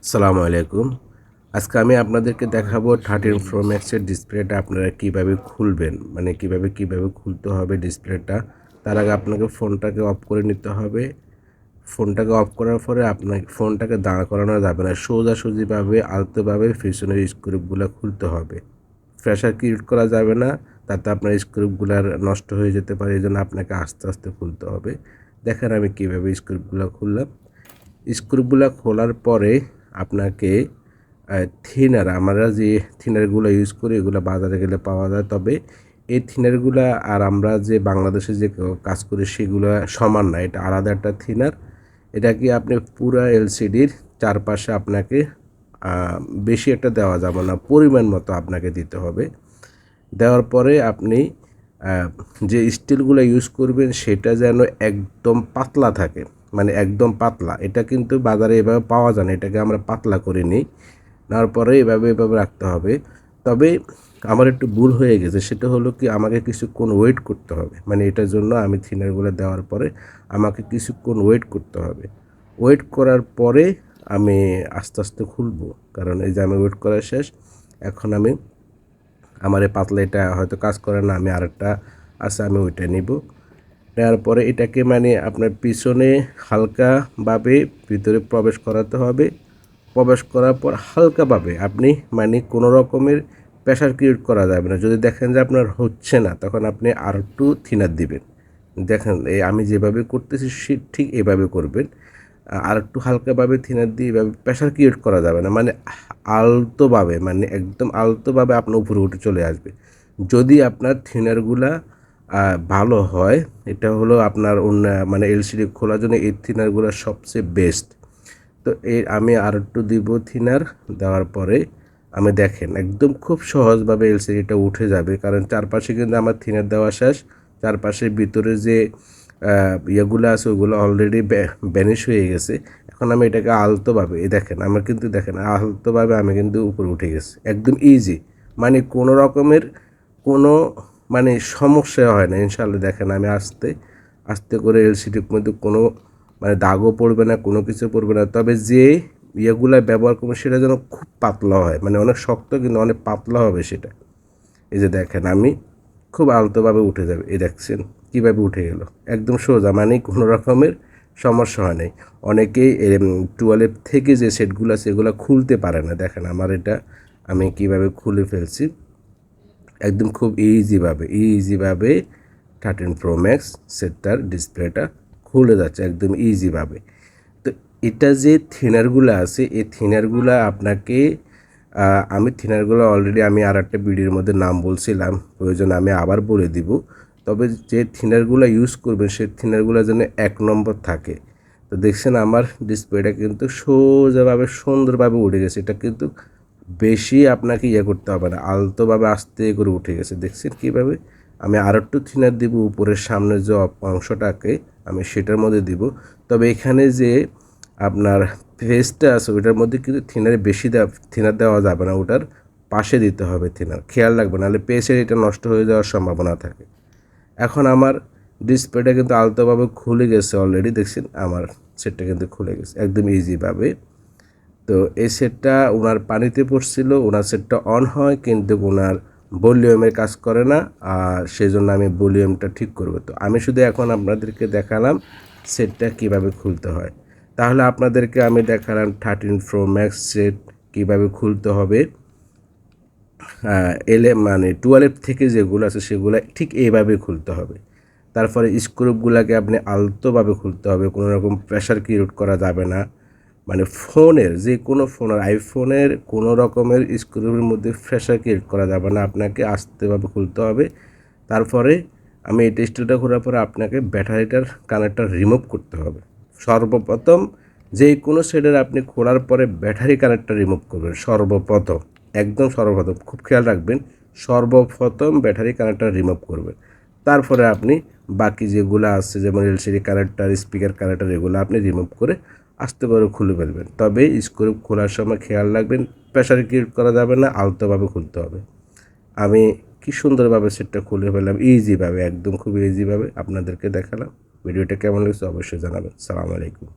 আসসালামু আলাইকুম। আজকে আমি আপনাদেরকে দেখাবো 13 প্রো ম্যাক্সের ডিসপ্লেটা আপনারা কিভাবে খুলবেন। মানে কিভাবে খুলতে হবে ডিসপ্লেটা। তার আগে আপনাকে ফোনটাকে অফ করে নিতে হবে। ফোনটাকে অফ করার পরে আপনাকে ফোনটাকে দাঁড় করানো যাবে না। সোজাসুজিভাবে আলতোভাবে পেছনের স্ক্রুপগুলো খুলতে হবে। প্রেসার ক্রিয়েট করা যাবে না, তাতে আপনার স্ক্রুপগুলার নষ্ট হয়ে যেতে পারে। এজন্য আপনাকে আস্তে আস্তে খুলতে হবে। দেখেন আমি কিভাবে স্ক্রুপগুলো খুললাম। স্ক্রুগুলো খোলার পরে আপনাকে থিনার, আমরা যে থিনারগুলো ইউজ করি এগুলো বাজারে গেলে পাওয়া যায়, তবে এই থিনারগুলো আর আমরা যে বাংলাদেশে যে কাজ করি সেগুলো সমান না, এটা আলাদা একটা থিনার। এটা কি আপনি পুরা এলসিডির চারপাশে আপনাকে বেশি একটা দেওয়া যাবে না, পরিমাণ মতো আপনাকে দিতে হবে। দেওয়ার পরে আপনি যে স্টিলগুলো ইউজ করবেন সেটা যেন একদম পাতলা থাকে, মানে একদম পাতলা। এটা কিন্তু বাজারে এভাবে পাওয়া যায় না, এটাকে আমরা পাতলা করে নিই। নেওয়ার পরে এভাবে রাখতে হবে। তবে আমার একটু ভুল হয়ে গেছে, সেটা হলো কি আমাকে কিছুক্ষণ ওয়েট করতে হবে। মানে এটার জন্য আমি থিনারগুলো দেওয়ার পরে আমাকে কিছুক্ষণ ওয়েট করতে হবে। ওয়েট করার পরে আমি আস্তে আস্তে খুলবো, কারণ এই যে আমি ওয়েট করা শেষ। এখন আমি আমার এই পাতলা এটা হয়তো কাজ করে না, আমি আরেকটা আছে আমি ওইটা নিব। নেওয়ার পরে এটাকে মানে আপনার পিছনে হালকাভাবে ভিতরে প্রবেশ করাতে হবে। প্রবেশ করার পর হালকাভাবে আপনি মানে কোনো রকমের প্রেশার ক্রিয়েট করা যাবে না। যদি দেখেন যে আপনার হচ্ছে না, তখন আপনি আর একটু থিনার দিবেন। দেখেন এই আমি যেভাবে করতেছি ঠিক এভাবে করবেন। আর একটু হালকাভাবে থিনার দিয়ে এভাবে প্রেশার ক্রিয়েট করা যাবে না, মানে আলতোভাবে, মানে একদম আলতোভাবে আপনার উপরে উঠে চলে আসবে। যদি আপনার থিনারগুলা ভালো হয়, এটা হলো আপনার অন্য মানে এলসিডি খোলার জন্য এই থিনারগুলো সবচেয়ে বেস্ট। তো আমি আর একটু দিব থিনার। দেওয়ার পরে আমি দেখেন একদম খুব সহজভাবে এলসিডিটা উঠে যাবে, কারণ চারপাশে কিন্তু আমার থিনার দেওয়া শেষ। চারপাশের ভিতরে যে ইয়েগুলো আছে ওগুলো অলরেডি ব্যানিশ হয়ে গেছে। এখন আমি এটাকে আলতোভাবে দেখেন আমার কিন্তু দেখেন আলতোভাবে আমি কিন্তু উপরে উঠে গেছি একদম ইজি। মানে কোনো রকমের কোনো মানে সমস্যা হয় না ইনশাআল্লাহ। দেখেন আমি আস্তে আস্তে করে এলসিডির মধ্যে কোনো মানে দাগও পড়বে না, কোনো কিছু পড়বে না। তবে যে ইয়েগুলো ব্যবহার করবো সেটা যেন খুব পাতলা হয়, মানে অনেক শক্ত কিন্তু অনেক পাতলা হবে সেটা। এই যে দেখেন আমি খুব আলতোভাবে উঠে যাবে, এই দেখছেন কীভাবে উঠে গেল একদম সোজা, মানে কোনো রকমের সমস্যা হয় নাই। অনেকেই টুয়েলভ থেকে যে সেটগুলো আছে এগুলো খুলতে পারে না। দেখেন আমার এটা আমি কীভাবে খুলে ফেলছি একদম খুব ইজিভাবে 13 প্রো ম্যাক্স সেটটার ডিসপ্লেটা খুলে যাচ্ছে একদম ইজিভাবে। তো এটা যে থিনারগুলো আছে এই থিনারগুলো আপনাকে আমি থিনারগুলো অলরেডি আমি আর একটা ভিডিওর মধ্যে নাম বলছিলাম, প্রয়োজন আমি আবার বলে দিব। তবে যে থিনারগুলো ইউজ করবেন সেই থিনারগুলো যেন 1 নম্বর থাকে। তো দেখছেন আমার ডিসপ্লেটা কিন্তু সোজাভাবে সুন্দরভাবে উঠে গেছে। এটা কিন্তু বেশি আপনাকে ইয়ে করতে হবে না, আলতোভাবে আস্তে করে উঠে গেছে। দেখছেন কীভাবে আমি আর একটু থিনার দিব উপরের সামনে যে অংশটাকে আমি সেটার মধ্যে দিব। তবে এখানে যে আপনার ফেসটা আছে ওইটার মধ্যে কিন্তু থিনার দেওয়া যাবে না, ওটার পাশে দিতে হবে থিনার, খেয়াল রাখবেন, নাহলে পেজের এটা নষ্ট হয়ে যাওয়ার সম্ভাবনা থাকে। এখন আমার ডিসপ্লেটা কিন্তু আলতোভাবে খুলে গেছে অলরেডি, দেখছেন আমার সেটটা কিন্তু খুলে গেছে একদম ইজিভাবে। তো এই সেটটা ওনার পানিতে পড়ছিল, ওনার সেটটা অন হয় কিন্তু ওনার ভলিউমের কাজ করে না, আর সেজন্য আমি ভলিউমটা ঠিক করব। তো আমি শুধু এখন আপনাদেরকে দেখালাম সেটটা কিভাবে খুলতে হয়। তাহলে আপনাদেরকে আমি দেখালাম 13 প্রো ম্যাক্স সেট কীভাবে খুলতে হবে। মানে 12 থেকে যেগুলো আছে সেগুলো ঠিক এইভাবে খুলতে হবে। তারপরে স্ক্রুপগুলোকে আপনি আলতোভাবে খুলতে হবে, কোনো রকম প্রেশার ক্রিয়েট করা যাবে না। মানে ফোনের যে কোনো ফোনের আইফোনের কোনো রকমের স্ক্রুপের মধ্যে প্রেশার ক্রিয়েট করা যাবে না, আপনাকে আস্তেভাবে খুলতে হবে। তারপরে আমি এই টেস্টটা করার পরে আপনাকে ব্যাটারিটার কানেক্টর রিমুভ করতে হবে। সর্বপ্রথম যে কোনো সেটের আপনি খোলার পরে ব্যাটারি কানেক্টর রিমুভ করবেন সর্বপ্রথম, একদম সর্বপ্রথম খুব খেয়াল রাখবেন। সর্বপ্রথম ব্যাটারি কানেক্টর রিমুভ করবেন, তারপরে আপনি বাকি যেগুলো আছে যেমন এলসিডি কানেক্টর, স্পিকার কানেক্টর, এগুলো আপনি রিমুভ করে আস্তে করে খুলে ফেলবেন। তবে স্ক্রু খোলার সময় খেয়াল রাখবেন প্রেশার ক্রিয়েট করা যাবে না, আলতোভাবে খুলতে হবে। আমি কি সুন্দরভাবে সেটটা খুলে ফেললাম ইজিভাবে, একদম খুব ইজিভাবে আপনাদেরকে দেখালাম। ভিডিওটা কেমন লাগছে অবশ্যই জানাবেন। সালামু আলাইকুম।